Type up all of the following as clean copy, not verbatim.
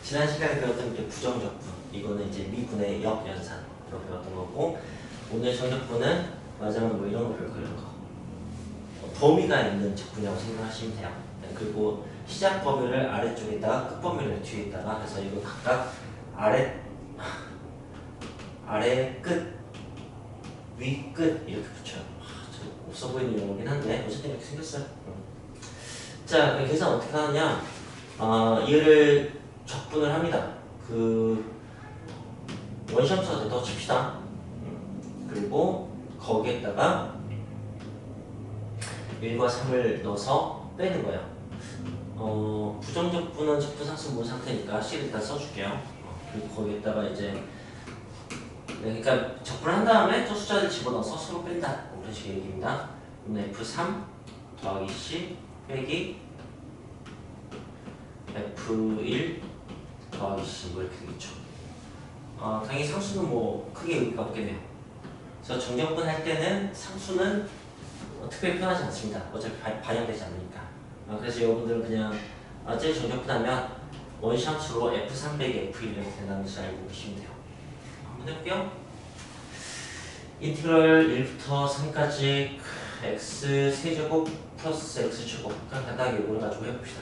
지난 시간에 배웠던 게 부정적분, 이거는 이제 미분의 역연산 이렇게 배웠던 거고, 오늘 정적분은 마지막으로 뭐 이런 거 배울 거예요. 이런 거. 범위가 있는 적분이라고 생각하시면 돼요. 그리고 시작 범위를 아래쪽에다가 끝 범위를 뒤에다가 해서 이거 각각 아래 끝, 위 끝 이렇게 붙여요. 좀 없어 보이는 용어긴 한데 어쨌든 이렇게 생겼어요. 자, 계산 어떻게 하느냐? 얘를 적분을 합니다. 그 원시함수가 됐다고 칩시다. 그리고 거기에다가 1과 3을 넣어서 빼는 거예요. 부정적분은 적분상수 모은 상태니까 C를 일단 써줄게요. 그리고 거기에다가 이제 그러니까 적분을 한 다음에 저 숫자를 집어넣어서 서로 뺀다. 이런 식의 얘기입니다. F3 더하기 C 빼기 F1 더하기 C 뭐 이렇게 되겠죠. 당연히 상수는 뭐 크게 의미가 없겠네요. 그래서 정적분 할 때는 상수는 특별히 표현하지 않습니다. 어차피 반영되지 않으니까. 그래서 여러분들은 그냥 제일 정적분 하면 원시함수로 F3 빼기 F1 이렇게 된다는 것을 알고 계시면 돼요. 한번 해볼게요. 인티그럴 1부터 3까지 x 세제곱 플러스 x제곱 그냥 간단하게 이걸 가지고 해봅시다.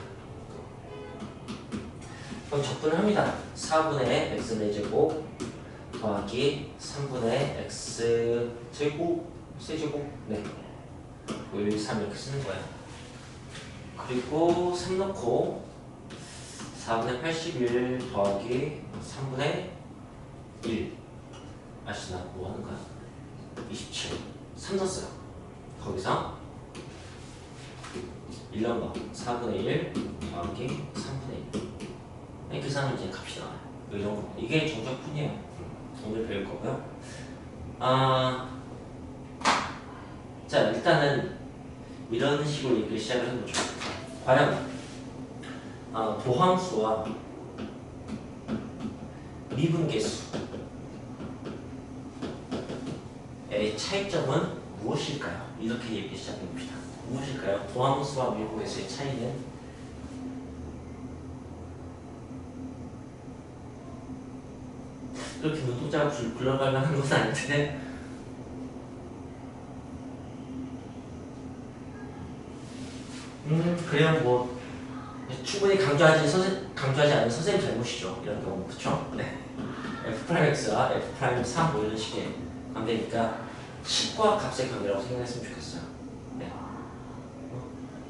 그럼 적분을 합니다. 4분의 x 4제곱 더하기 3분의 x 제곱 세제곱 네 1, 3 이렇게 쓰는 거예요. 그리고 3 넣고 4분의 81 더하기 3분의 1 아시나? 뭐 하는 거야? 27 3 넣었어요. 거기서 1 넣은 거 4분의 1 더하기 3분의 1 계산을 이제 값이 나와요. 이런 거 이게 정적분이에요. 오늘 배울 거고요. 자 일단은 이런 식으로 얘기를 시작을 해보죠. 과연 도함수와 미분계수의 차이점은 무엇일까요? 이렇게 얘기 시작해봅시다. 무엇일까요? 도함수와 미분계수의 차이는 그렇게 눈동자가 굴러갈 만한 건 아닌데 그래요. 뭐 충분히 강조하지 않은 선생님 잘못이죠. 이런 경우 그렇죠? 네. F'X와 F'3 뭐 이런 식의 관계니까 식과 값의 관계라고 생각했으면 좋겠어요. 네.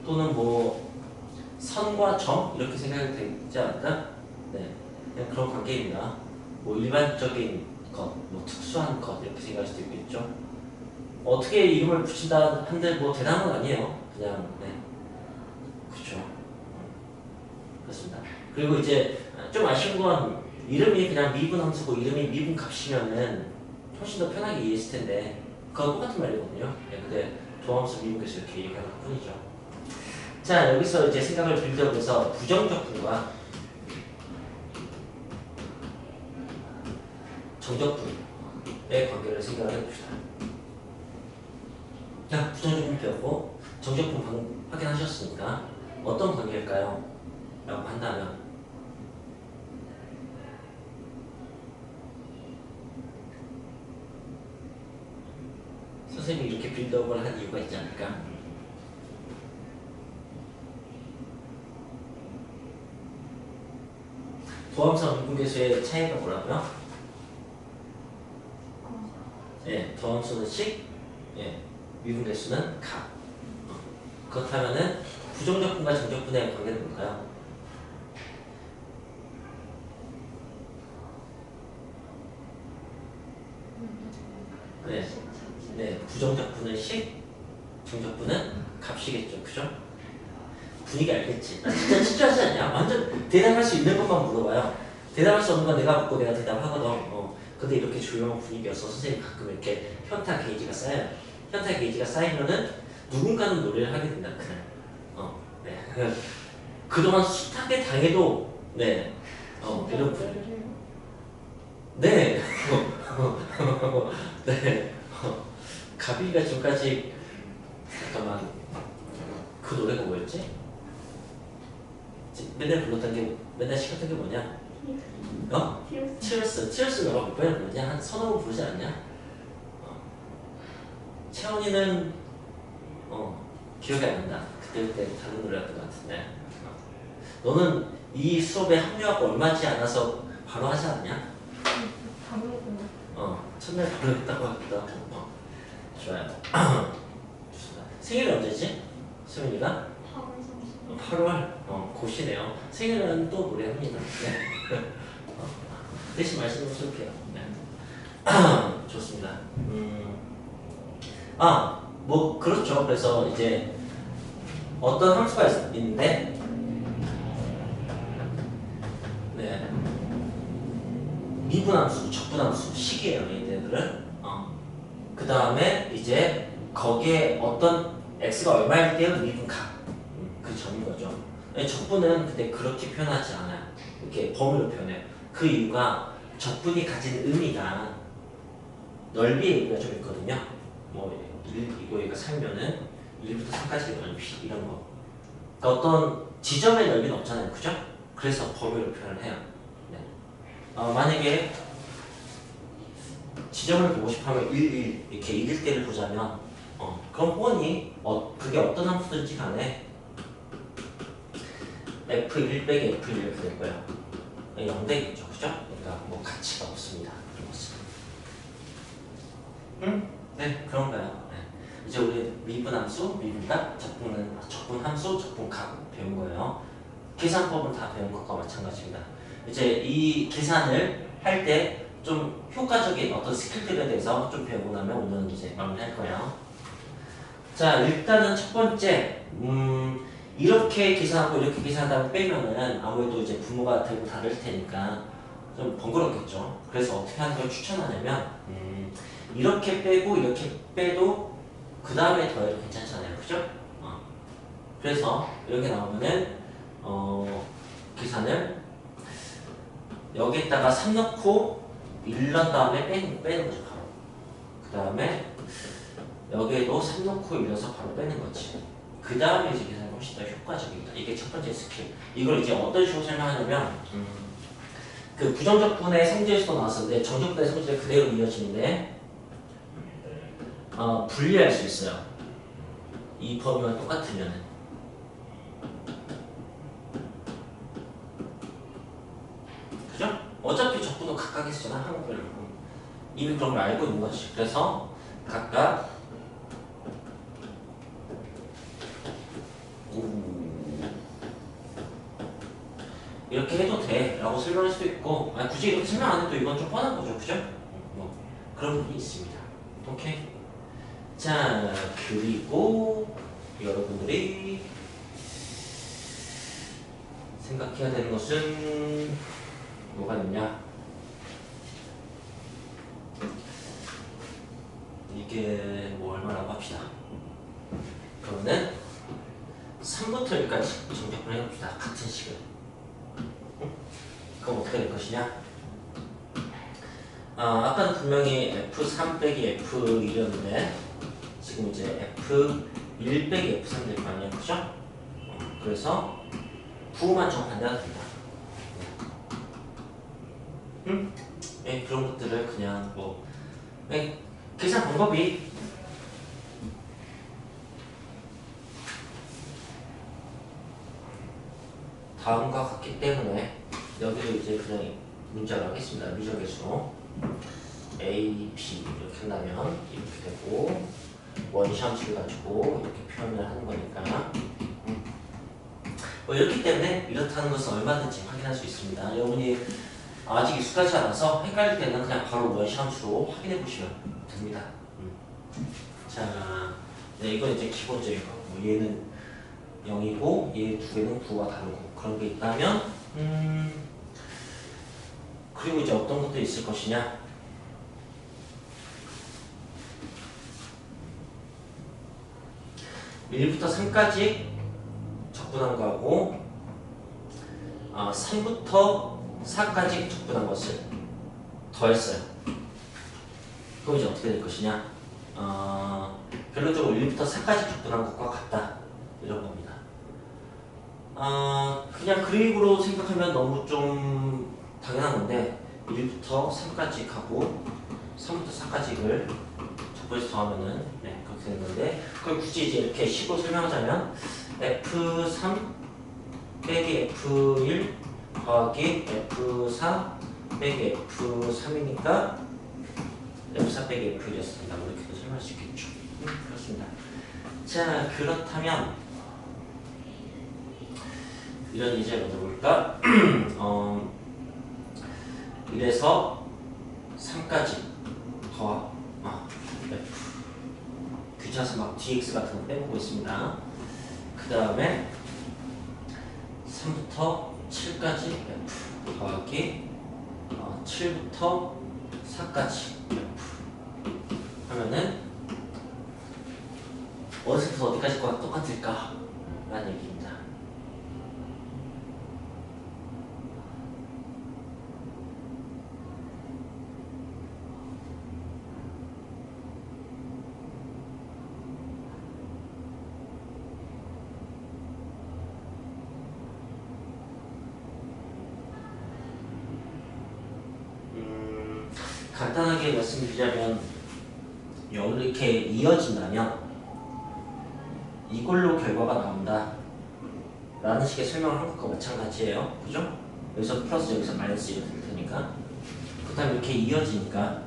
또는 뭐 선과 점 이렇게 생각이 되지 않을까? 네. 그냥 그런 관계입니다. 뭐 일반적인 것, 뭐 특수한 것 이렇게 생각할 수도 있겠죠. 어떻게 이름을 붙인다 한들 뭐 대단한 건 아니에요. 그냥 네. 그렇죠. 그렇습니다. 그리고 이제 좀 아쉬운 건 이름이 그냥 미분 함수고 이름이 미분 값이면은 훨씬 더 편하게 이해했을 텐데 그건 똑같은 말이거든요. 네, 근데 도함수 미분계수 이렇게 얘기하는 것 뿐이죠. 자 여기서 이제 생각을 빌드업해서 부정적분과 정적분의 관계를 생각을 해봅시다. 자 부정적분 배웠고 정적분 방금 확인하셨으니까 어떤 관계일까요? 라고 한다면 선생님이 이렇게 빌드업을 한 이유가 있지 않을까? 도함수와 미분계수의 차이가 뭐라고요? 예, 도함수는 식, 예, 미분계수는 값. 그렇다면은 부정적분과 정적분의 관계는 뭘까요? 네, 부정적분은 식, 정적분은 값이겠죠, 그죠? 분위기 알겠지? 진짜 친절하지 않냐? 완전 대답할 수 있는 것만 물어봐요. 대답할 수 없는 건 내가 묻고 내가 대답하거든. 근데 이렇게 조용한 분위기여서 선생님이 가끔 이렇게 현타 게이지가 쌓여요. 현타 게이지가 쌓이면은 누군가는 노래를 하게 된다, 그날. 네. 그동안 숱하게 당해도 네, 이런 분. 네. 네. 가비가 지금까지 잠깐만 그 노래가 뭐였지? 맨날 불렀던 게 맨날 시켰던 게 뭐냐? 어? 티어스 너가 몇 번이나 부르냐? 한 서너 번 부르지 않냐? 채원이는 기억이 안 난다. 그때 다른 노래였던 것 같은데. 너는 이 수업에 합류하고 얼마지 않아서 바로 하지 않냐? 첫날 바로 했다고 하기도 하고. 좋아요. 생일이 언제지? 수민이가? 8월. 곧이네요. 생일은 또 노래합니다. 네. 대신 말씀 좀 쓸게요. 네. 좋습니다. 뭐 그렇죠. 그래서 이제 어떤 함수가 있는데, 네, 미분함수, 적분함수, 식이에요. 얘네들은. 그 다음에 이제 거기에 어떤 x가 얼마일 때의 미분값, 그 점인 거죠. 적분은 근데 그렇게 표현하지 않아요. 이렇게 범위로 표현해요. 그 이유가 적분이 가진 의미가 넓이의 의미가 좀 있거든요. 뭐 이거 살면은 1부터 3까지의 넓이 이런 거. 그러니까 어떤 지점의 넓이는 없잖아요, 그죠? 그래서 범위로 표현을 해요. 네. 만약에 지점을 보고 싶으면 1, 이렇게 1일 때를 보자면, 그럼 뻔히 그게 어떤 함수든지 간에 f1 빼기 f1 이렇게 될 거예요. 0 되겠죠, 그죠? 그러니까 뭐 가치가 없습니다. 네, 그런가요? 네. 이제 우리 미분함수, 미분값, 적분함수, 적분값 배운 거예요. 계산법은 다 배운 것과 마찬가지입니다. 이제 이 계산을 할 때 좀 효과적인 어떤 스킬들에 대해서 좀 배우고 나면 오늘은 이제 마무리할 거예요. 자, 일단은 첫 번째, 이렇게 계산하고 이렇게 계산하다 빼면은 아무래도 이제 부모가 되고 다를 테니까 좀 번거롭겠죠. 그래서 어떻게 하는 걸 추천하냐면, 이렇게 빼고 이렇게 빼도 그 다음에 더해도 괜찮잖아요, 그죠? 그래서 이렇게 나오면은 계산을 여기에다가 3 넣고 1 넣은 다음에 빼는 거죠, 바로. 그 다음에 여기에도 3 넣고 1 넣어서 바로 빼는 거지. 그 다음에 이제 계산이 훨씬 더 효과적입니다. 이게 첫 번째 스킬. 이걸 이제 어떤 식으로 설명하냐면, 그 부정적분의 성질에서도 나왔었는데 정적분의 성질이 그대로 이어지는데 분리할 수 있어요. 이 범위와 똑같으면은. 그죠? 어차피 적분도 각각 있잖아, 한국별로. 이미 그런 걸 알고 있는 거지. 그래서 각각 이렇게 해도 돼 라고 설명할 수도 있고, 굳이 이렇게 설명 안 해도 이건 좀 뻔한 거죠, 그죠? 뭐 그런 부분이 있습니다. 오케이. 자, 그리고 여러분들이 생각해야 되는 것은 뭐가 있냐? 이게 뭐 얼마라고 합시다. 그러면은 3부터 1까지 정적분 해봅시다. 같은 식을. 그럼 어떻게 될 것이냐? 아까는 분명히 F3 빼기 F1이었는데 지금 이제 F1 빼기 F3 될 거 아니에요, 그죠? 그래서 부호만 정반대가 됩니다. 네, 그런 것들을 그냥 뭐 계산 방법이 다음과 같기 때문에 여기도 이제 그냥 문자로 하겠습니다. 미적의수 A, B 이렇게 한다면 이렇게 되고 원시함수를 가지고 이렇게 표현을 하는 거니까 뭐 이렇기 때문에 이렇다는 것은 얼마든지 확인할 수 있습니다. 여러분이 아직 익숙하지 않아서 헷갈릴 때는 그냥 바로 원시함수로 확인해 보시면 됩니다. 자, 네, 이건 이제 기본적인 거. 뭐 얘는 0이고 얘 두 개는 부호가 다르고 그런 게 있다면 그리고 이제 어떤 것도 있을 것이냐? 1부터 3까지 적분한 거하고 3부터 4까지 적분한 것을 더했어요. 그럼 이제 어떻게 될 것이냐? 결론적으로 1부터 4까지 적분한 것과 같다. 이런 겁니다. 그냥 그림으로 생각하면 너무 좀 해놓은 건데 1부터 3까지 하고 3부터 4까지를 적분해서 더하면은 네, 그렇게 되는 건데 그걸 굳이 이제 이렇게 식으로 설명하자면 F3 빼기 F1 더하기 F4 빼기 F3이니까 F4 빼기 F1이었습니다. 이렇게도 설명할 수 있겠죠. 그렇습니다. 자, 그렇다면 이런 예제를 넣어볼까? 이래서 3까지 더하 F 귀찮아서 막 dx 같은 거 빼보고 있습니다. 그 다음에 3부터 7까지 F 더하기 7부터 4까지 F 하면은 어디서부터 어디까지가 똑같을까? 라는 얘기입니다. 간단하게 말씀드리자면 이렇게 이어진다면 이걸로 결과가 나온다 라는 식의 설명을 한 것과 마찬가지예요. 그죠? 여기서 플러스 여기서 마이너스 이렇게 될 테니까 그 다음에 이렇게 이어지니까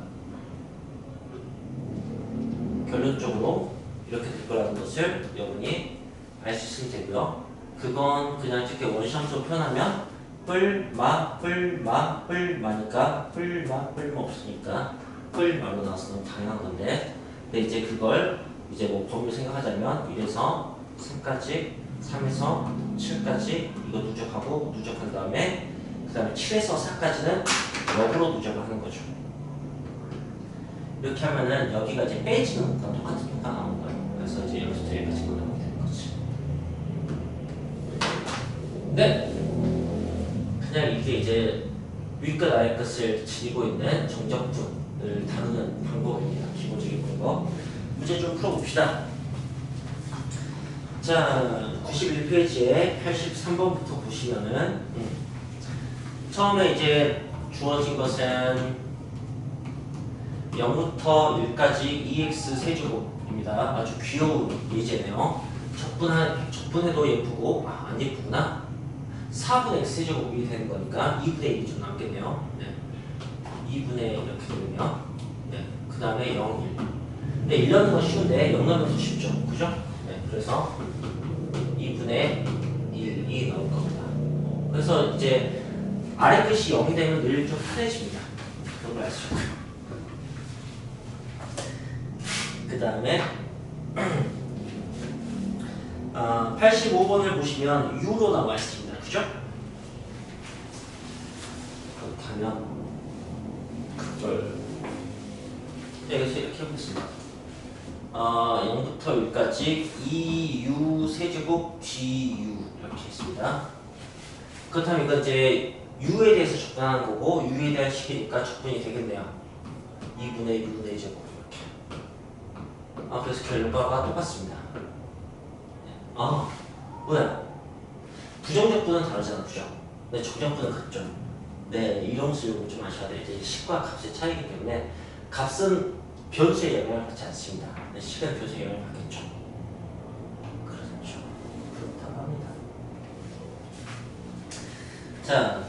결론적으로 이렇게 될 거라는 것을 여러분이 알 수 있으면 되고요. 그건 그냥 이렇게 원시함수로 표현하면 뿔마 뿔마니까 뿔마 없으니까 뿔마로 나와서 너무 당연한 건데 근데 이제 그걸 이제 뭐 범위를 생각하자면 1에서 3까지 3에서 7까지 이거 누적하고 누적한 다음에 그 다음에 7에서 4까지는 역으로 누적을 하는 거죠. 이렇게 하면은 여기가 이제 빼지는 것과 똑같은 효과가 나오는 거예요. 그래서 이제 여기서 여기까지 나오게 되는 거지. 네. 그냥 이게 이제 위 끝 아래 끝을 지니고 있는 정적분을 다루는 방법입니다. 기본적인 거. 문제 좀 풀어봅시다. 자, 91페이지에 83번부터 보시면은 처음에 이제 주어진 것은 0부터 1까지 2x 세제곱입니다. 아주 귀여운 예제네요. 적분해도 예쁘고 안 예쁘구나. 4분의 x 세제곱이 되는 거니까 2분의 1이 좀 남겠네요. 네. 2분의 이렇게 되면요. 네. 그 다음에 0, 1. 네, 1 넣는 건 쉬운데 0 넣는 건 쉽죠. 그죠? 네. 그래서 2분의 1이 나올 겁니다. 그래서 이제 아래 끝이 0이 되면 늘 좀 편해집니다. 그런 걸 알 수 있고요. 그 다음에 85번을 보시면 U로 나와 있습니다. 그죠? 그렇다면 그걸 여기서 이렇게 해보겠습니다. 0부터 1까지 2U 세제곱 GU 이렇게 있습니다. 그렇다면 이건 이제 U에 대해서 접근하는 거고 U에 대한 식이니까 접근이 되겠네요. 2분의 2분의 2제곱 이렇게. 그래서 결과가 똑같습니다. 뭐야? 부정적분은 다르잖아, 그죠? 근데 정적분은 같죠? 네, 이런 수용을 좀 아셔야 돼요. 이제 식과 값의 차이기 때문에 값은 변수에 영향을 받지 않습니다. 네, 식은 변수에 영향을 받겠죠. 그렇죠. 그렇다고 합니다. 자,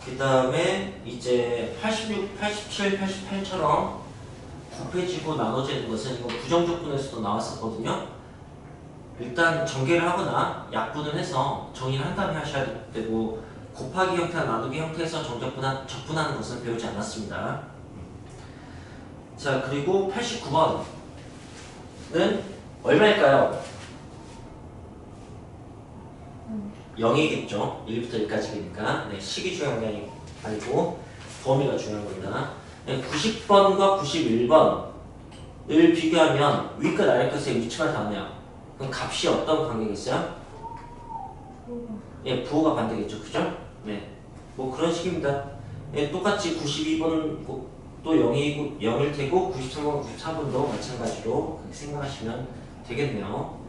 그 다음에 이제 86, 87, 88처럼 곱해지고 나눠지는 것은 이거 부정적분에서도 나왔었거든요. 일단 전개를 하거나 약분을 해서 정의를 한 다음에 하셔야 되고 곱하기 형태나 나누기 형태에서 적분하는 것은 배우지 않았습니다. 자, 그리고 89번은 얼마일까요? 0이겠죠. 1부터 1까지니까. 네, 식이 중요한 게 아니고 범위가 중요한 겁니다. 90번과 91번을 비교하면 위끝 아래끝의 위치만 다르네요. 그럼 값이 어떤 관계가 있어요? 예, 부호가 반대겠죠. 그죠? 네. 뭐 그런 식입니다. 예, 똑같이 92번 또 0일 테고 93번, 94번도 마찬가지로 그렇게 생각하시면 되겠네요.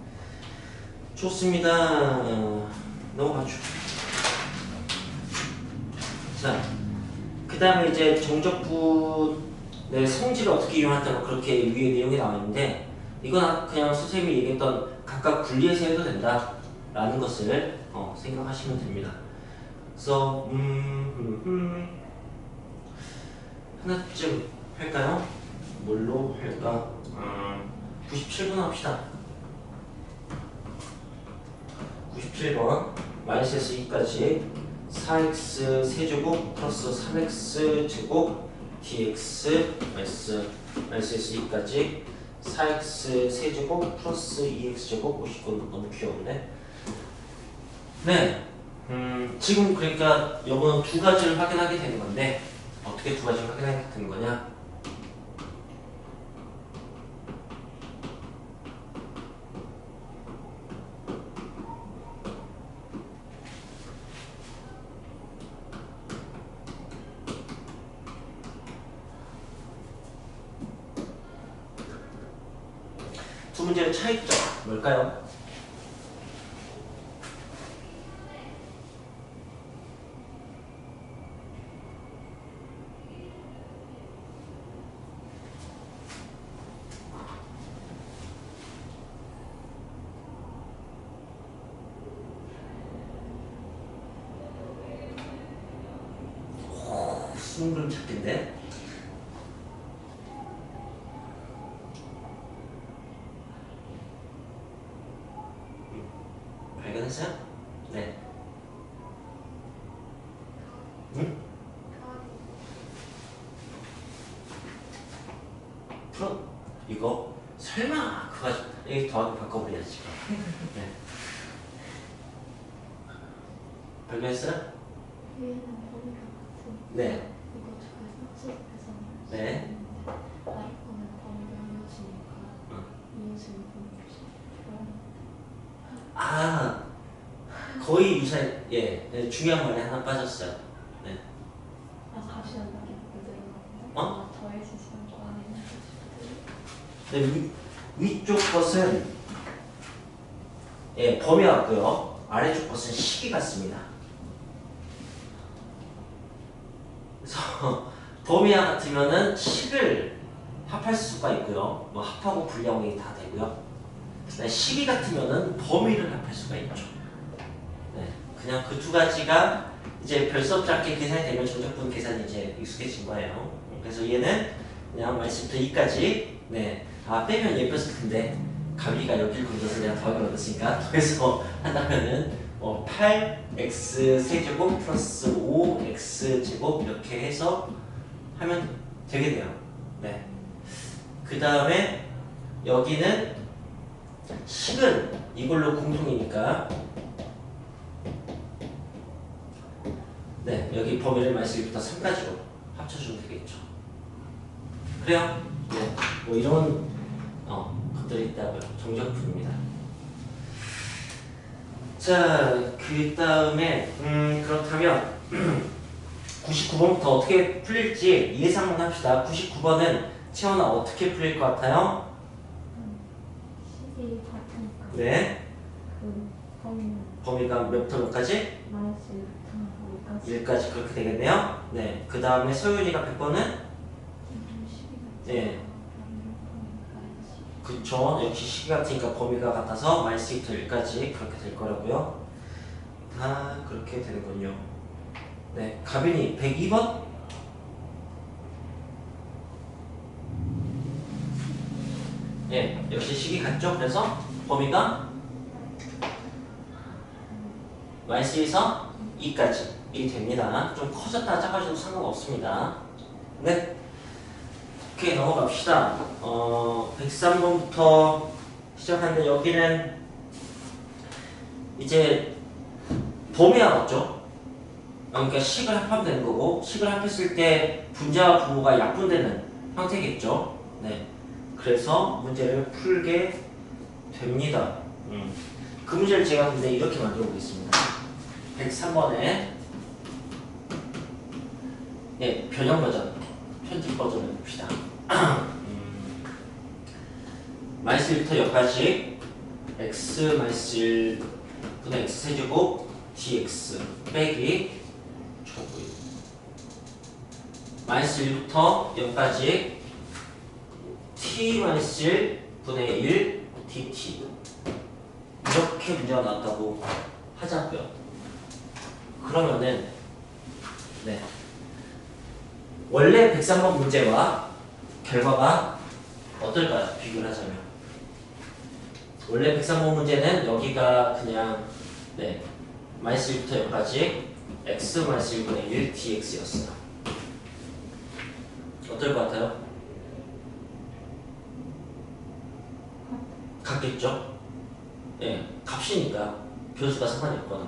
좋습니다. 넘어가죠. 자, 그 다음에 이제 정적분의 성질을 어떻게 이용한다고 그렇게 위에 내용이 나와 있는데 이건 그냥 선생님이 얘기했던 각각 분리해서 해도 된다 라는 것을 생각하시면 됩니다. 그래서 하나쯤 할까요? 뭘로 할까? 97번 합시다. 97번 마이너스 2까지 4x 세제곱 플러스 3x 제곱 dx 마이너스 2까지 4x 세제곱 플러스 2x 제곱 50건 너무 귀여운데. 네, 지금 그러니까 요거는 두 가지를 확인하게 되는 건데 어떻게 두 가지를 확인하게 되는 거냐? 두 문제의 차이점 뭘까요? 숨을 찾긴데. 발견했어요? 네. 응? 풀어? 이거 설마 그거 여기 더하기 바꿔버려야지 지금. 네. 발견했어요? 위에는 범위가 같은 네. 이거 저에서 수업해서 네. 나를 거면 범위가 이어지니까 이어지는 범위 없이 아, 거의 유사해. 예, 네, 중요한 말이 하나 빠졌어요. 네. 다시 한다기 그대로 더해지시면 또 안에 있는 네, 위쪽 것은 예, 범위 같고요. 아래쪽 것은 식이 같습니다. 그래서 범위와 같으면은 식을 합할 수가 있고요. 뭐 합하고 분리하고 다 되고요. 식이 같으면은 범위를 합할 수가 있죠. 네, 그냥 그 두 가지가 이제 별수없지 않게 계산이 되면 정적분 계산이 이제 익숙해진 거예요. 그래서 얘는 그냥 마이너스부터 2까지 네, 다 빼면 예뻤을 텐데 가비가 여기를 굴려서 내가 더하기 얻었으니까 더해서 한다면은 8x 세제곱 플러스 5x 제곱 이렇게 해서 하면 되겠네요. 네. 그 다음에 여기는 식은 이걸로 공통이니까 네, 여기 범위를 마이너스 1부터 3까지로 합쳐주면 되겠죠. 그래요? 네, 뭐 이런 것들이 있다고요. 정적분입니다. 자, 그 다음에 그렇다면 99번부터 어떻게 풀릴지 예상만 합시다. 99번은 채원아 어떻게 풀릴 것 같아요? 식이 같으니까 네. 그 범위는 범위가 몇부터 몇까지? 마이너스 1부터 5까지 1까지 그렇게 되겠네요. 네. 그 다음에 서윤이가 100번은? 네. 그쵸. 역시 식이 같으니까 범위가 같아서 마이너스 2부터 1까지 그렇게 될 거라고요. 다 그렇게 되는군요. 네. 가빈이 102번? 네. 역시 식이 같죠. 그래서 범위가 마이너스 1에서 2까지 이 됩니다. 좀 커졌다 작아져도 상관없습니다. 네. 오케이, 넘어갑시다. 103번부터 시작하는데 여기는 이제 범위와 같죠? 그러니까 식을 합하면 되는 거고 식을 합했을 때 분자와 부호가 약분되는 형태겠죠? 네. 그래서 문제를 풀게 됩니다. 그 문제를 제가 근데 이렇게 만들어 보겠습니다. 103번에 네, 변형 버전, 편집 버전을 봅시다. 마이너스 1부터 여기까지 x 마이너스 1 분의 x 세제곱 dx 빼기 마이너스 1부터 0까지 t 마이너스 1 분의 1 dt 이렇게 문제가 나왔다고 하자고요. 그러면은 네 원래 103번 문제와 결과가 어떨까요? 비교를 하자면 원래 103번 문제는 여기가 그냥 네 마이너스 1부터 0까지 x 마이너스 1분의 1 dx였어요. 어떨 것 같아요? 같겠죠? 예, 값이니까 변수가 상관이 없거든.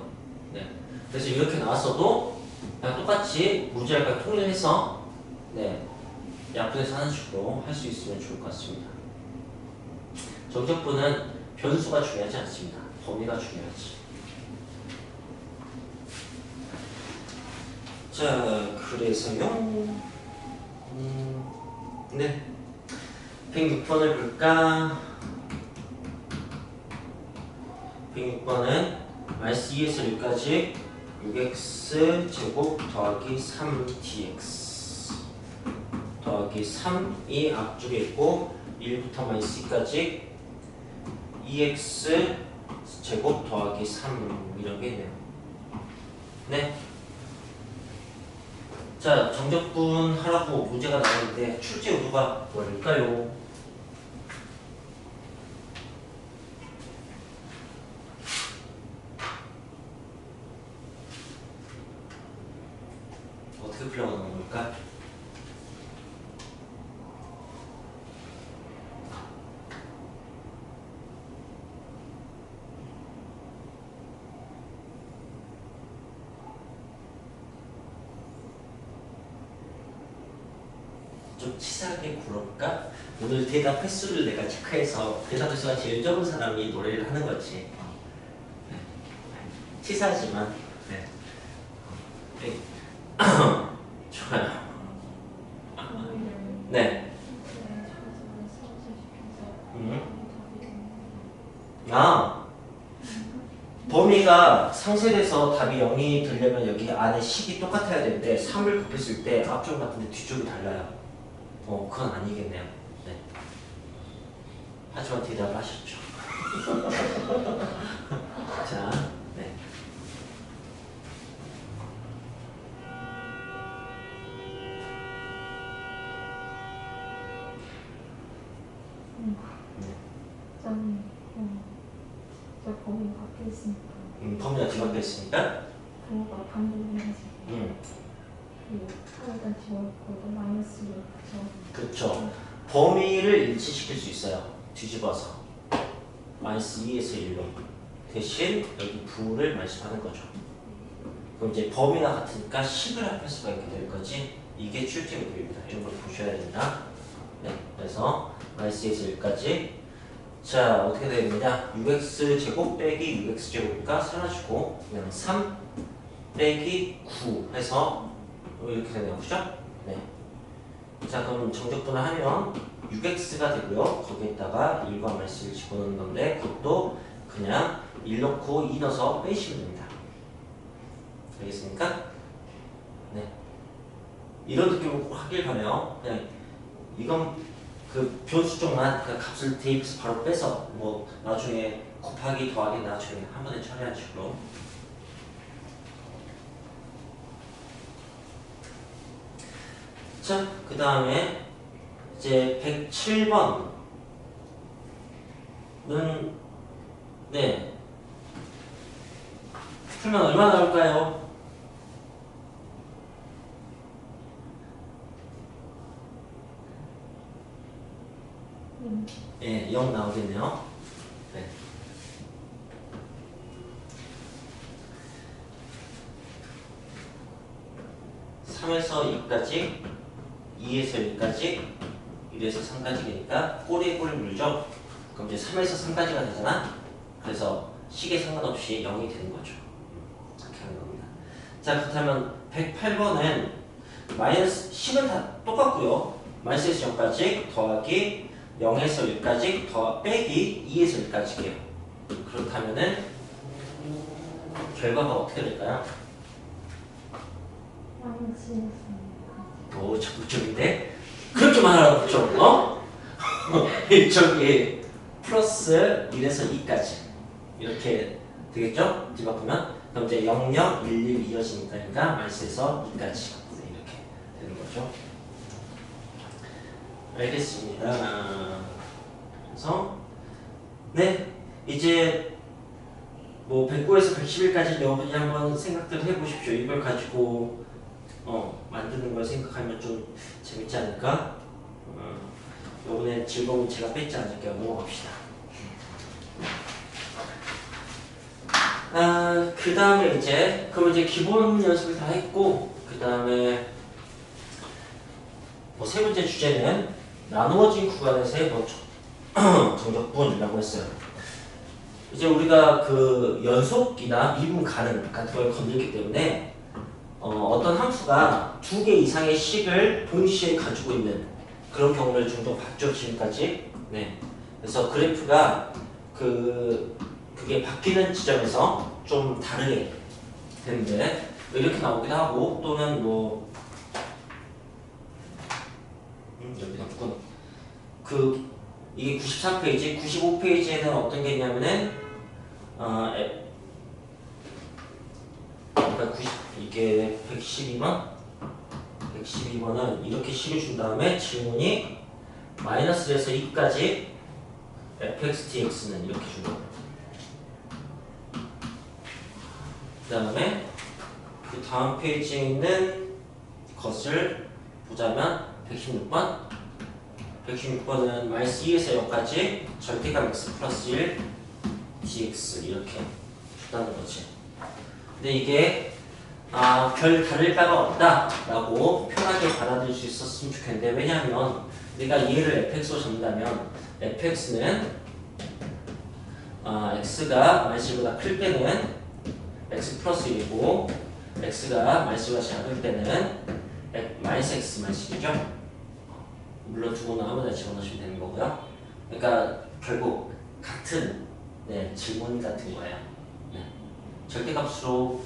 네, 그래서 이렇게 나왔어도 그냥 똑같이 무제한과 통일해서 네 약분해서 하는 식으로 할 수 있으면 좋을 것 같습니다. 정적분은 변수가 중요하지 않습니다. 범위가 중요하지. 자, 그래서요. 네. 106번을 볼까? 106번은 마이너스 2에서 1까지 6x 제곱 더하기 3dx 더하기 3이 앞쪽에 있고 1부터 마이너스 2까지 2x 제곱 더하기 3 이런 게 있네요. 네. 자, 정적분 하라고 문제가 나왔는데 출제 의도가 뭘까요? 어떻게 풀려가는 걸까? 좀 치사하게 굴어볼까? 오늘 대답 횟수를 내가 체크해서 대답 횟수가 제일 적은 사람이 노래를 하는 거지. 네. 치사하지만 네. 네. 좋아요. 네. 아, 범위가 상쇄돼서 답이 0이 되려면 여기 안에 식이 똑같아야 되는데 3을 곱했을 때 앞쪽 같은데 뒤쪽이 달라요. 그건 아니겠네요. 네. 하지만 대답을 하셨죠. 자, 네. 저 범위 밖에 있으니까 범위가 뒤바뀌어 있으니까. 부호가 반복해야지. 하나 일단 지워있고 마이너스 6 그쵸. 범위를 일치시킬 수 있어요. 뒤집어서 마이너스 2에서 1로 대신 여기 부를 말씀하는 거죠. 그럼 이제 범위가 같으니까 식을 합할 수가 있게 될 거지. 이게 출제 의도입니다. 이런 걸 보셔야 된다. 네, 그래서 마이너스 2에서 1까지 자 어떻게 되느냐 6x 제곱 빼기 6x 제곱이니까 사라지고 그냥 3 빼기 9 해서 이렇게 되네요. 그죠? 네. 자 그럼 정적분을 하면 6x가 되고요. 거기에다가 1과 마이너스 1 집어넣는 건데 그것도 그냥 1 넣고 2 넣어서 빼시면 됩니다. 알겠습니까? 네. 이런 느낌으로 꼭 하길 바래요. 그냥 이건 그 변수 쪽만 그 값을 대입해서 바로 빼서 뭐 나중에 곱하기 더하기 나중에 한 번에 처리하는 식으로. 자, 그 다음에 이제 107번은 네 풀면 얼마 나올까요? 예, 0 나오겠네요. 네. (3에서 2까지) 2에서 1까지 1에서 3까지니까 꼬리에 꼬리 물죠. 그럼 이제 3에서 3까지가 되잖아. 그래서 식에 상관없이 0이 되는 거죠. 이렇게 하는 겁니다. 자 그렇다면 108번은 마이너스 식은 다 똑같고요. 마이너스에서 0까지 더하기 0에서 1까지 더 빼기 2에서 1까지게요. 그렇다면은 결과가 어떻게 될까요? 마이너스 1에서 오, 적극적인데? 그렇게만 하라고 좀, 저기, 플러스 1에서 2까지. 이렇게 되겠죠? 뒤바꾸면. 그럼 이제 0, 0, 1, 1 이어지니까 마이너스에서 2까지. 네, 이렇게 되는 거죠. 알겠습니다. 그래서, 네, 이제, 뭐, 109에서 111까지 여러분이 한번 생각들 해보십시오. 이걸 가지고, 만드는 걸 생각하면 좀 재밌지 않을까? 요번에 즐거움 제가 뺏지 않을게요. 넘어갑시다. 그 다음에 이제, 그럼 이제 기본 연습을 다 했고, 그 다음에, 뭐 세 번째 주제는 나누어진 구간에서의 뭐 정적분이라고 했어요. 이제 우리가 그 연속이나 미분 가능 같은 걸 건들기 때문에 어떤 함수가 2개 이상의 식을 동시에 가지고 있는 그런 경우를 종종 봤죠, 지금까지. 네. 그래서 그래프가 그게 바뀌는 지점에서 좀 다르게 되는데 이렇게 나오기도 하고 또는 뭐 여기다 묶어. 이게 93페이지, 95페이지에는 어떤 게 있냐면은 그러니까 이게 112번은 이렇게 식을 준 다음에 질문이 마이너스 1에서 2까지 fx dx는 이렇게 준 거예요. 그 다음에 그 다음 페이지에 있는 것을 보자면 116번은 마이너스 2에서 0까지 절대값 x 플러스 1 dx 이렇게 준다는 거지. 근데 이게 별 다를 바가 없다라고 편하게 받아들일 수 있었으면 좋겠는데 왜냐하면 우리가 얘를 fx로 잡는다면 fx는 x가 마이너스보다 클 때는 x 플러스 1이고 x가 마이너스보다 작을 때는 마이너스 x 마이너스 1이죠. 물론 두 번은 아무나 집어넣으시면 되는 거고요. 그러니까 결국 같은 질문 같은 거예요. 절대값으로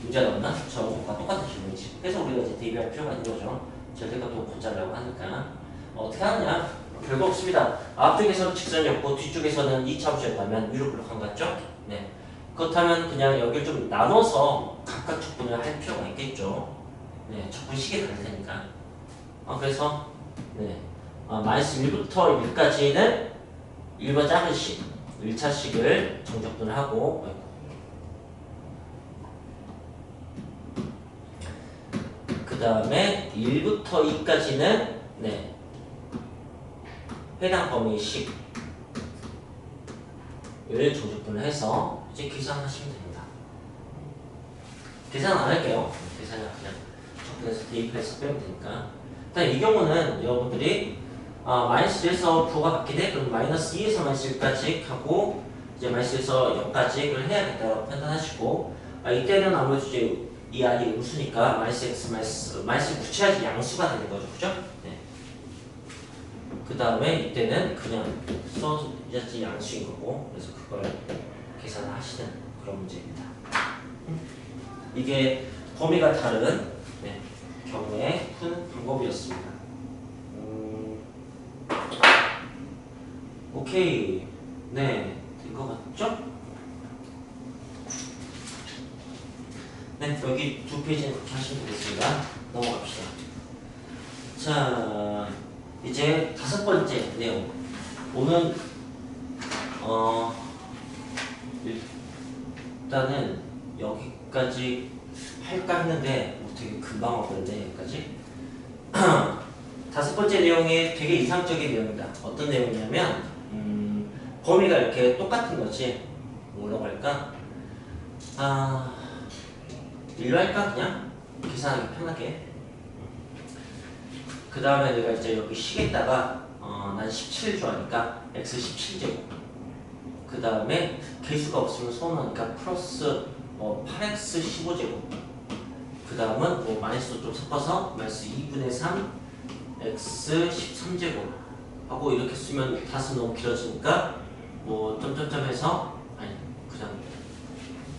문제가 나온다? 저것과 똑같은 질문이지. 그래서 우리가 이제 대비할 필요가 있는 거죠. 절대값도 고짜려고 하니까. 어떻게 하느냐? 별거 없습니다. 앞쪽에서 직선이었고 뒤쪽에서는 2차 함수였다면 위로 블록한 것 같죠? 네. 그렇다면 그냥 여기를 좀 나눠서 각각 적분을 할 필요가 있겠죠. 네, 적분식이 다를 테니까. 그래서 마이너스 1부터 1까지는 1번 작은 식, 1차 식을 정적분을 하고 그 다음에 1부터 2까지는 해당 범위의 식을 정적분을 해서 이제 계산하시면 됩니다. 계산 안 할게요. 계산은 그냥 적분해서 대입해서 빼면 되니까. 일단 이 경우는 여러분들이 마이너스 1에서 부호가 바뀌네? 그럼 마이너스 2에서 마이너스 1까지 하고 이제 마이너스 1에서 0까지를 해야겠다고 판단하시고 이때는 아무래도 이제 이 안이 음수니까 마이너스 x 마이너스 붙여야지 양수가 되는 거죠. 그죠? 네. 그 다음에 이때는 그냥 써서 양수인 거고 그래서 그걸 계산을 하시는 그런 문제입니다. 이게 범위가 다른 경우에 푸는 방법이었습니다. 오케이. 네, 된 것 같죠? 네, 여기 두 페이지는 그렇게 하시면 되겠습니다. 넘어갑시다. 자, 이제 5번째 내용. 오늘 일단은 여기까지 할까 했는데 되게 금방 와버렸네 여기까지. 5번째 내용이 되게 이상적인 내용이다. 어떤 내용이냐면 범위가 이렇게 똑같은 거지. 뭐라고 할까? 일로 할까 그냥? 계산하기 편하게. 그 다음에 내가 이제 여기 식에다가 난 17 좋아하니까 x 17제곱. 그 다음에 개수가 없으면 서운하니까 플러스 8x 15제곱. 그 다음은 뭐 마이너스도 좀 섞어서 마이너스 2분의 3 x 13제곱 하고 이렇게 쓰면 다수 너무 길어지니까 뭐 점점점 해서 그냥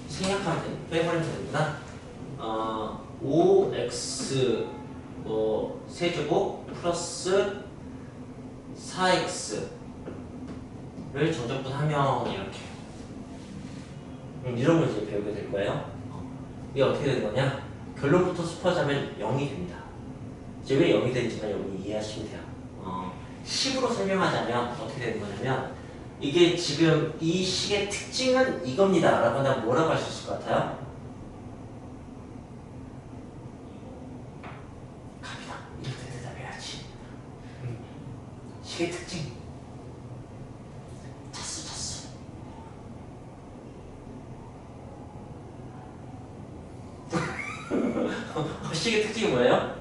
생략하면 빼버리면 되는구나. 5x 뭐 세제곱 플러스 4x를 정적분하면 이렇게 이런 걸 이제 배우게 될 거예요. 이게 어떻게 되는 거냐? 결론부터 짚어자면 0이 됩니다. 이제 왜 0이 되는지만 여러분이 이해하시면 돼요. 10으로 설명하자면 어떻게 되는 거냐면 이게 지금 이 식의 특징은 이겁니다 라고 하면 뭐라고 할 수 있을 것 같아요? 갑니다. 이렇게 대답해야지. 식의 특징 차수 식의 특징이 뭐예요?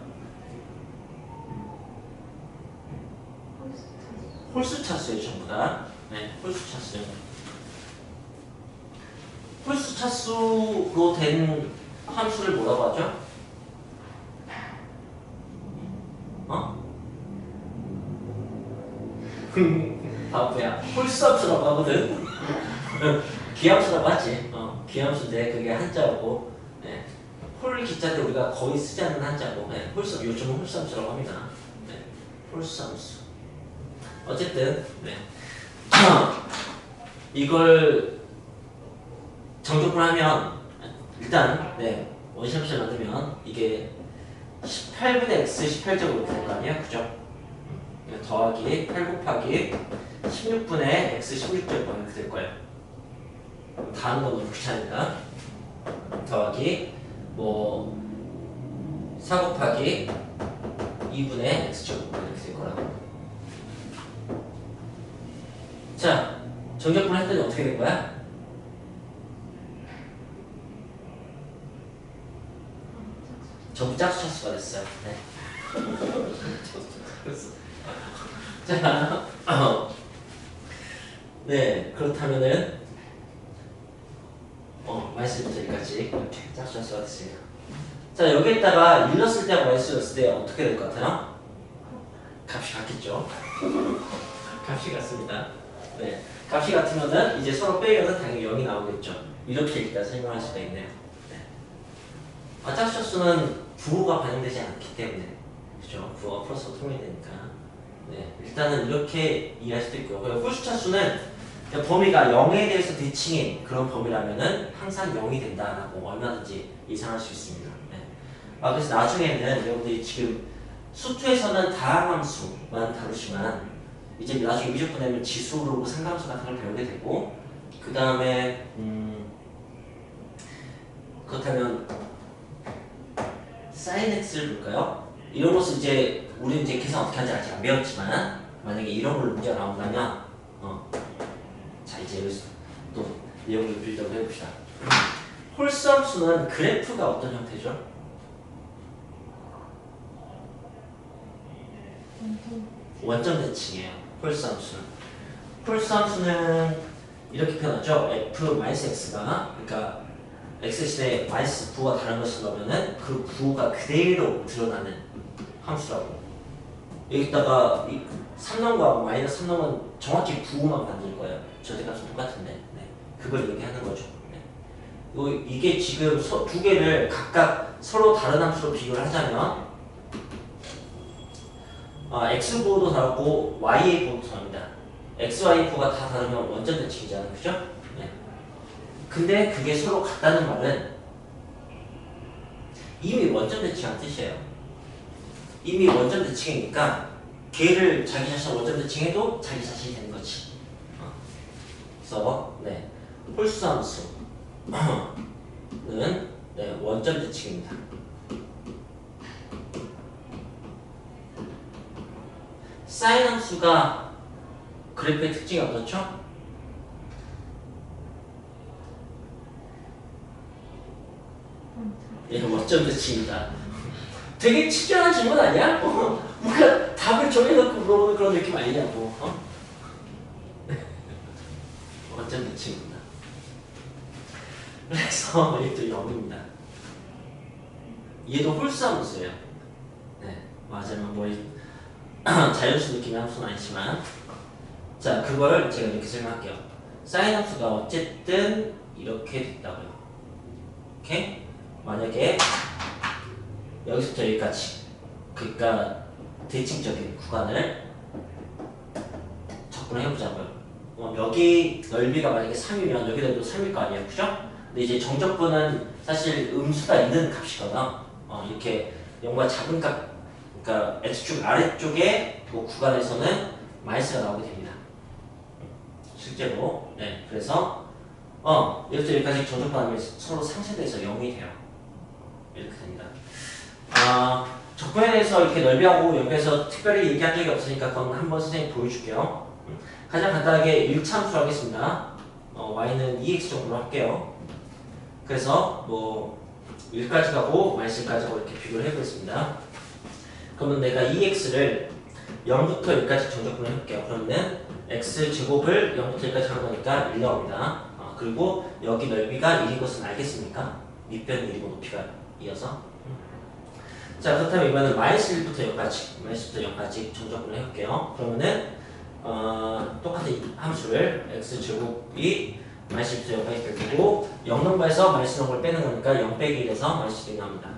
홀수 차수예요, 전부 다. 네, 홀수 차수. 홀수 차수로 된 함수를 뭐라고 하죠? 바보야. 홀수 함수라고 하거든. 기함수라고 하지. 기함수인데 그게 한자고, 네. 홀 기자 때 우리가 거의 쓰지 않는 한자고, 네. 홀수, 요즘은 홀수 함수라고 합니다. 네. 홀수 함수. 어쨌든 네. 이걸 정적분하면 일단 네. 원시함수를 만들면 이게 18분의 x 18제곱이 될 거 아니야, 그죠? 더하기 8 곱하기 16분의 x 16제곱 이렇게 될 거예요. 다 하는 건 너무 귀찮으니까 더하기 뭐 4 곱하기 2분의 x제곱 이렇게 될 거라고. 자, 정적분을 했더니 어떻게 된 거야? 전부 짝수 차수가 됐어요. 네. 자, 네, 그렇다면은 마이너스부터 여기까지 이렇게 짝수 차수가 됐습니다. 자, 여기에다가 1 넣었을 때하고 마이너스 넣었을 때 어떻게 될 것 같아요? 값이 같겠죠? 값이 같습니다. 네, 값이 같으면은 이제 서로 빼면은 당연히 0이 나오겠죠. 이렇게 일단 설명할 수가 있네요. 네. 짝수는 부호가 반영되지 않기 때문에, 그죠? 부호가 플러스로 통일되니까. 네, 일단은 이렇게 이해할 수도 있고요. 홀수차수는 범위가 0에 대해서 대칭인 그런 범위라면은 항상 0이 된다라고 얼마든지 예상할 수 있습니다. 네. 그래서 나중에는 여러분들이 지금 수투에서는 다항함수만 다루지만 이제 나중에 미적분 되면 지수로 상감수 같은 걸 배우게 되고, 그 다음에 그렇다면 sin x를 볼까요? 이런 것을 이제 우리는 이제 계산 어떻게 하는지 아직 안 배웠지만 만약에 이런 걸로 문제가 나온다면 자 이제 여기서 또 내용을 빌드업 해봅시다. 홀수함수는 그래프가 어떤 형태죠? 원점 대칭이에요. 홀수함수는. 홀수함수는 이렇게 표현하죠. f-x가 그러니까 x 대신에 마이너스 부호가 다른 것을 넣으면은 그 부호가 그대로 드러나는 함수라고. 여기다가 3넘과 마이너스 3넘은 정확히 부호만 만들 거예요. 절대값은 똑같은데. 네. 그걸 얘기하는 거죠. 네. 이게 지금 두 개를 각각 서로 다른 함수로 비교를 하자면 x 부호도 다르고 y의 부호도 다릅니다. x, y 부호가 다 다르면 원점 대칭이잖아요. 그죠? 네. 근데 그게 서로 같다는 말은 이미 원점 대칭한 뜻이에요. 이미 원점 대칭이니까 걔를 자기 자신 원점 대칭해도 자기 자신이 되는 거지. 그래서 네. 홀수함수는 네, 원점 대칭입니다. 사인 함수가 그래프의 특징이 어떻죠? 예, 원점 대칭입니다. 되게 친절한 질문 아니야? 뭔가 답을 정해놓고 물어보는 그런 느낌 아니냐고. 원점 대칭입니다. 그래서 이게 또 0입니다. 얘도 홀수함수예요. 네, 맞아요. 뭐 자연수 느낌의 함수는 아니지만, 자 그걸 제가 이렇게 설명할게요. 사인 함수가 어쨌든 이렇게 됐다고요. 오케이? 만약에 여기서부터 여기까지 그러니까 대칭적인 구간을 접근을 해보자고요. 여기 넓이가 만약에 3이면 여기도 3일 거 아니에요, 그죠? 근데 이제 정적분은 사실 음수가 있는 값이거든. 이렇게 0보다 작은 값, 그러니까 x축 아래쪽에 그 구간에서는 마이너스가 나오게 됩니다. 실제로. 네, 그래서 여기서 여기까지 정적분하면 서로 상쇄돼서 0이 돼요. 이렇게 됩니다. 적분에 대해서 이렇게 넓이하고 여기에서 특별히 얘기한 적이 없으니까 그건 한번 선생님 보여줄게요. 가장 간단하게 1차함수 하겠습니다. y는 2x 정도로 할게요. 그래서 뭐 1까지 가고 마이너스 1까지 가고 이렇게 비교를 해보겠습니다. 그러면 내가 2x를 0부터 1까지 정적분을 해볼게요. 그러면 x제곱을 0부터 1까지 하는 거니까 1 나옵니다. 그리고 여기 넓이가 1인 것은 알겠습니까? 밑변이 1이고 높이가 2여서. 자, 그렇다면 이번에는 마이너스 1부터 0까지 정적분을 해볼게요. 그러면은 똑같은 함수를 x제곱이 마이너스 1부터 0까지 될 거고 0넘버에서 마이너스 0을 빼는 거니까 0 빼기 1에서 마이너스 1이 나옵니다.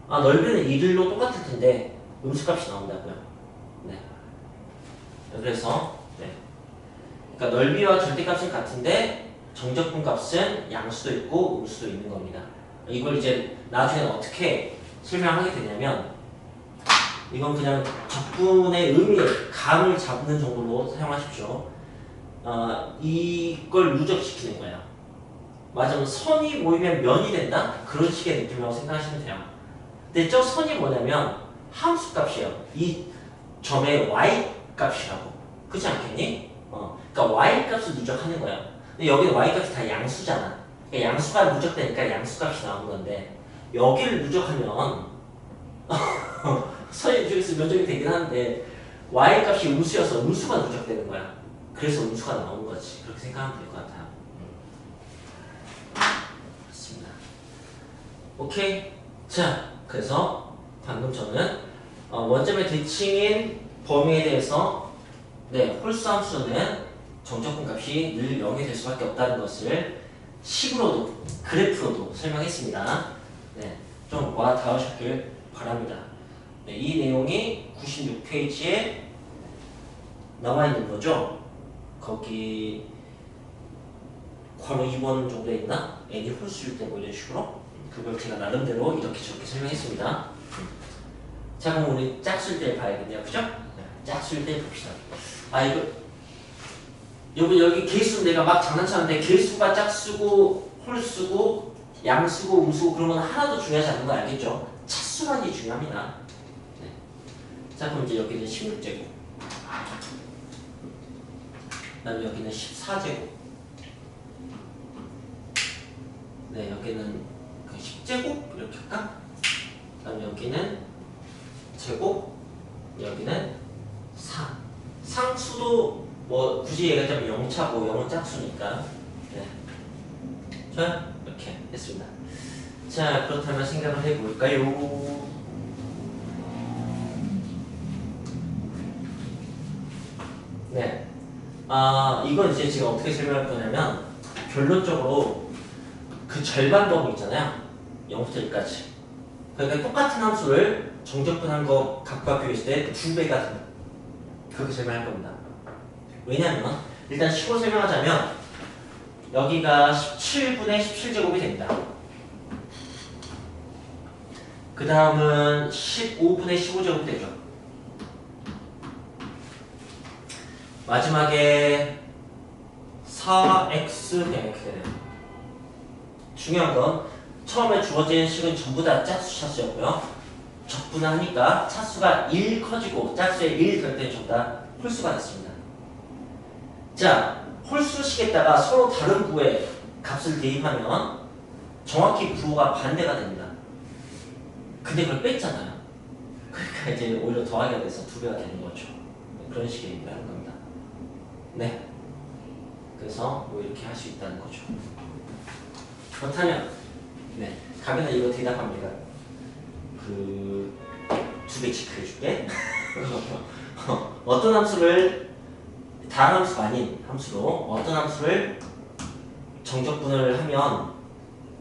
넓이는 1로 똑같을 텐데 음수값이 나온다고요. 네. 그래서 네. 그러니까 넓이와 절대값은 같은데 정적분 값은 양수도 있고 음수도 있는 겁니다. 이걸 이제 나중에 어떻게 설명하게 되냐면 이건 그냥 적분의 의미의 감을 잡는 정도로 사용하십시오. 이걸 누적시키는 거예요. 맞으면 선이 모이면 면이 된다? 그런 식의 느낌이라고 생각하시면 돼요. 근데 저 선이 뭐냐면 함수 값이에요. 이 점의 y 값이라고. 그렇지 않겠니? 그러니까 y 값을 누적하는 거예요. 근데 여기는 y 값이 다 양수잖아. 그러니까 양수가 누적되니까 양수 값이 나오는 건데 여기를 누적하면 선이 누적해서 면적이 되긴 하는데 y 값이 음수여서 음수가 누적되는 거야. 그래서 음수가 나오는 거지. 그렇게 생각하면 될 것 같아요. 그렇습니다. 오케이. 자, 그래서 방금 저는 원점의 대칭인 범위에 대해서 홀수 함수는 정적분 값이 늘 0이 될 수밖에 없다는 것을 식으로도 그래프로도 설명했습니다. 좀 와 닿으셨길 바랍니다. 이 내용이 96페이지에 나와 있는 거죠. 거기 괄호 2번 정도에 있나? n이 홀수일 때 뭐 이런 식으로 그걸 제가 나름대로 이렇게 저렇게 설명했습니다. 자, 그럼 우리 짝수일 때 봐야겠네요, 그죠? 짝수일 때 봅시다. 여기 개수 내가 막 장난쳤는데 개수가 짝수고 홀수고 양수고 음수고 그러면 하나도 중요하지 않는 거 알겠죠? 차수만이 중요합니다. 자, 그럼 이제 여기는 16제곱, 그다음에 여기는 14제곱, 여기는 10제곱 이렇게 할까? 그다음에 여기는 제곱, 여기는 상수도 뭐 굳이 얘기하자면 0차고 0은 짝수니까. 좋아요? 이렇게 했습니다. 자, 그렇다면 생각을 해볼까요? 이건 이제 제가 어떻게 설명할 거냐면 결론적으로 그 절반 범위 있잖아요. 0부터 1까지. 그러니까 똑같은 함수를 정적분한 거 값과 비교했을 때 2배가 됩니다. 그렇게 설명할 겁니다. 왜냐면 일단 식으로 설명하자면 여기가 17분의 17제곱이 됩니다. 그 다음은 15분의 15제곱 되죠. 마지막에 4x 그냥 이렇게 되네요. 중요한 건 처음에 주어진 식은 전부 다 짝수 차수였고요. 적분을 하니까 차수가 1 커지고 짝수에 1 더했더니 전부 다 홀수가 됐습니다. 자, 홀수식에다가 서로 다른 부호의 값을 대입하면 정확히 부호가 반대가 됩니다. 근데 그걸 뺐잖아요. 그러니까 이제 오히려 더하기가 돼서 2배가 되는 거죠. 그런 식의 얘기를 하는 겁니다. 그래서 뭐 이렇게 할 수 있다는 거죠. 그렇다면 가면은 이거 대답합니다. 2배 체크해줄게. 어떤 함수를 다른 함수가 아닌 함수로 어떤 함수를 정적분을 하면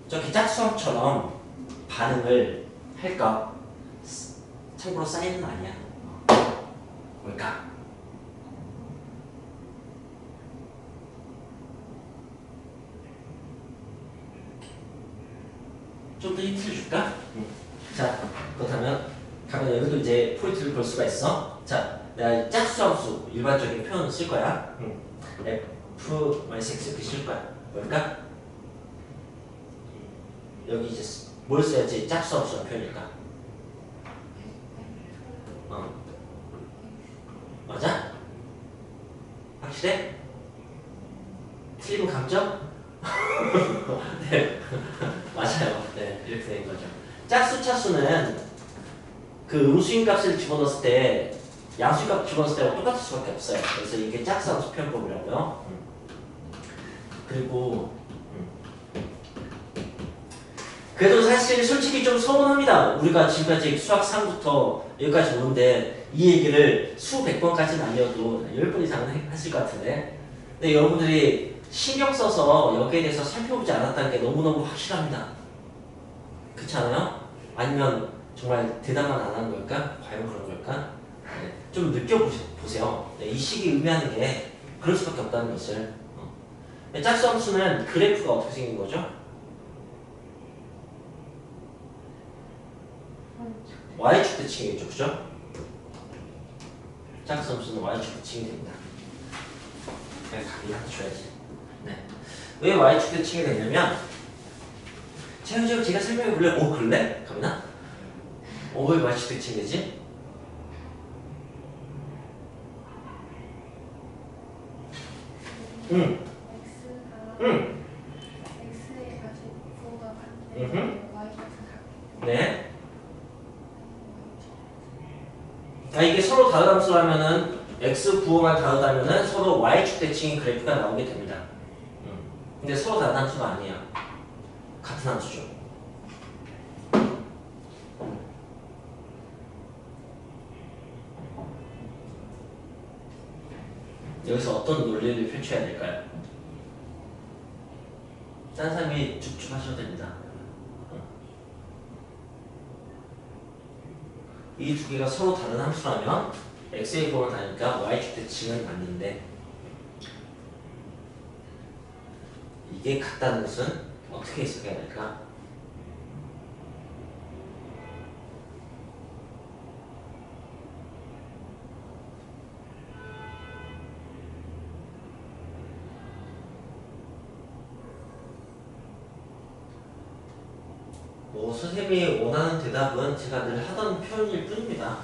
저렇게 짝수함처럼 반응을 할까? 참고로 사인은 아니야. 뭘까? 좀 더 힌트를 줄까? 자, 그렇다면 가면 여기도 이제 포인트를 볼 수가 있어. 자, 내가 짝수함수 일반적인 표현을 쓸 거야. f-x 이렇게 쓸 거야. 뭘까? 여기 이제 뭘 써야지 짝수함수란 표현일까? 맞아? 확실해? 틀리면 감점? 네, 맞아요. 네, 이렇게 된 거죠. 짝수 차수는 그 음수인 값을 집어넣었을 때 양수인 값 집어넣었을 때와 똑같을 수밖에 없어요. 그래서 이게 짝수함수 표현법이라고요. 그리고 그래도 사실 솔직히 좀 서운합니다. 우리가 지금까지 수학 3부터 여기까지 오는데 이 얘기를 수백 번까지는 아니어도 10번 이상은 했을 것 같은데, 근데 여러분들이 신경 써서 여기에 대해서 살펴보지 않았다는 게 너무너무 확실합니다. 그렇지 않아요? 아니면 정말 대답만 안 하는 걸까? 과연 그런 걸까? 네, 좀 느껴보세요. 네, 이 식이 의미하는 게 그럴 수밖에 없다는 것을. 짝수함수는 그래프가 어떻게 생긴 거죠? Y축 대칭이겠죠, 그죠? 짝수함수는 Y축 대칭이 됩니다. 내가 각이 하나 줘야지. 네. 왜 Y축 대칭이 되냐면, 제가 설명해 볼래? 오, 그래? 가민아? 왜 Y축 대칭이 되지? x가 x의 가지고가 같은데 y값은 같고. 네. 이게 서로 다른 함수라면은 x 부호만 다르다면은 서로 y축 대칭인 그래프가 나오게 됩니다. 근데 서로 다른 함수가 아니야. 같은 함수죠. 여기서 어떤 논리를 펼쳐야 될까요? 딴 사람이 쭉쭉 하셔도 됩니다. 이 두 개가 서로 다른 함수라면 x의 부호는 다르니까 y축 대칭은 맞는데, 이게 같다는 것은 어떻게 해석해야 될까? 선생님이 원하는 대답은 제가 늘 하던 표현일 뿐입니다.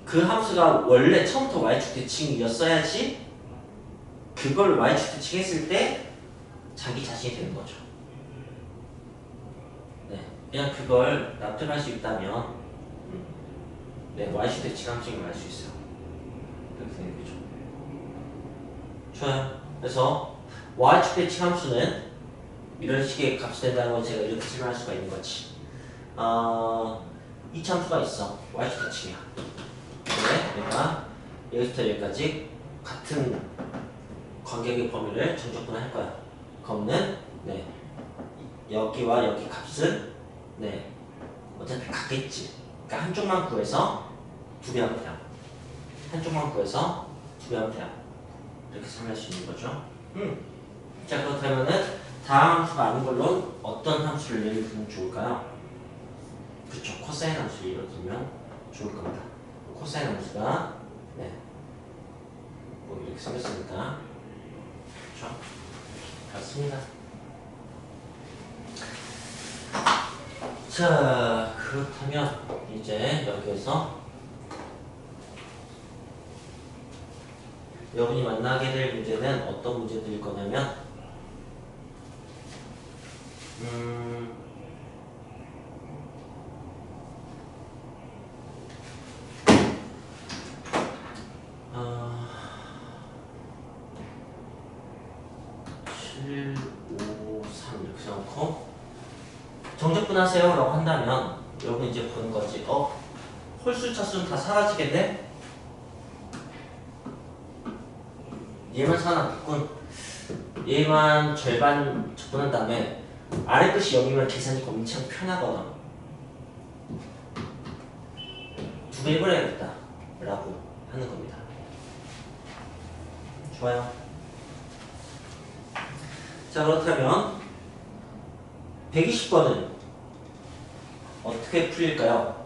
그 함수가 원래 처음부터 y축 대칭이었어야지 그걸 y축 대칭했을 때 자기 자신이 되는 거죠. 네, 그냥 그걸 납득할 수 있다면 네, y축 대칭 함수임을 알 수 있어요. 그렇게 되는 거죠. 좋아요. 그래서 y축 대칭 함수는 이런 식의 값이 된다는 걸 제가 이렇게 설명할 수가 있는 거지. 이 참수가 있어. y축 대칭이야. 네, 내가 여기서부터 여기까지 같은 관계의 범위를 정적분을 할 거야. 그러면 네, 여기와 여기 값은 네, 어차피 같겠지. 그러니까 한쪽만 구해서 두 배 하면 돼요. 한쪽만 구해서 두 배 하면 돼요. 이렇게 설명할 수 있는 거죠. 자, 그렇다면은 다음 함수가 아닌 걸로 어떤 함수를 예를 들면 좋을까요? 그렇죠. 코사인 함수를 예를 들면 좋을 겁니다. 코사인 함수가 네, 뭐 이렇게 생겼으니까 그렇죠. 맞습니다. 자, 그렇다면 이제 여기에서 여러분이 만나게 될 문제는 어떤 문제들일 거냐면 이렇게 써놓고 정적분하세요 라고 한다면 여러분 이제 보는 거지. 홀수 차수는 다 사라지겠네? 얘만 살아남겠군. 얘만 절반 적분한 다음에 아래 끝이 0이면 계산이 엄청 편하거든. 두 개 해버려야겠다 라고 하는 겁니다. 좋아요. 자, 그렇다면 120번은 어떻게 풀릴까요?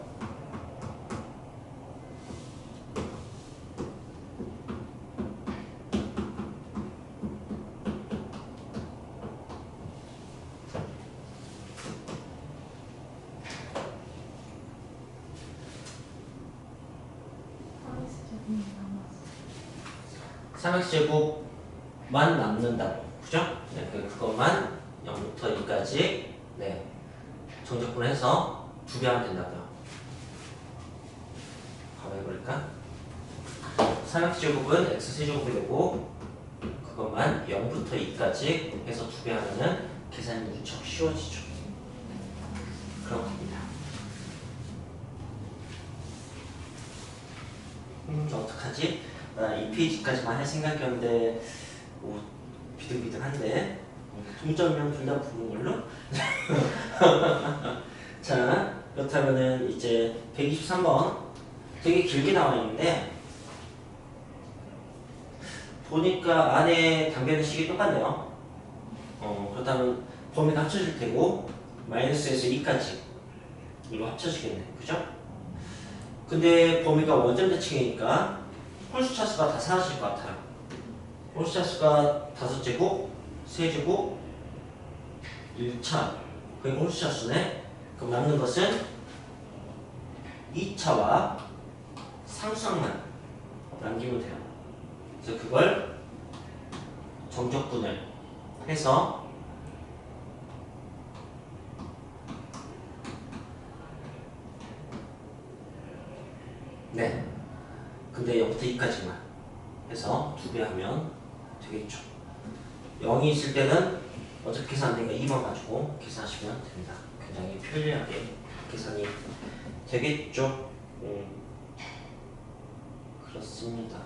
사백제곱 3x제곱만 남는다고. 그죠? 네, 그것만 0부터 2까지 네, 정적분을 해서 2배 하면 된다고요. 가만 해볼까? 3x제곱은 x세제곱이 되고 그것만 0부터 2까지 해서 2배 하면은 계산이 무척 쉬워지죠. 그런 겁니다. 어떡하지? 나 이 페이지까지만 할 생각이었는데 비등비등한데 동점이면 둘 다 부른 걸로? 자, 그렇다면은 이제 123번 되게 길게 나와 있는데 보니까 안에 담배는 식이 똑같네요. 그렇다면 범위가 합쳐질 테고 마이너스에서 2까지 이거 합쳐지겠네, 그죠? 근데 범위가 원점 대칭이니까 홀수 차수가 다 사라질 것 같아요. 홀수 차수가 5제곱, 3제곱, 1차 그리고 홀수 차수네. 그럼 남는 것은 2차와 상수항만 남기면 돼요. 그래서 그걸 정적분을 해서 네. 근데 0부터 2까지만 해서 2배 하면 되겠죠. 0이 있을 때는 어차피 계산 안 되니까 2번 가지고 계산하시면 됩니다. 굉장히 편리하게 계산이 되겠죠. 그렇습니다.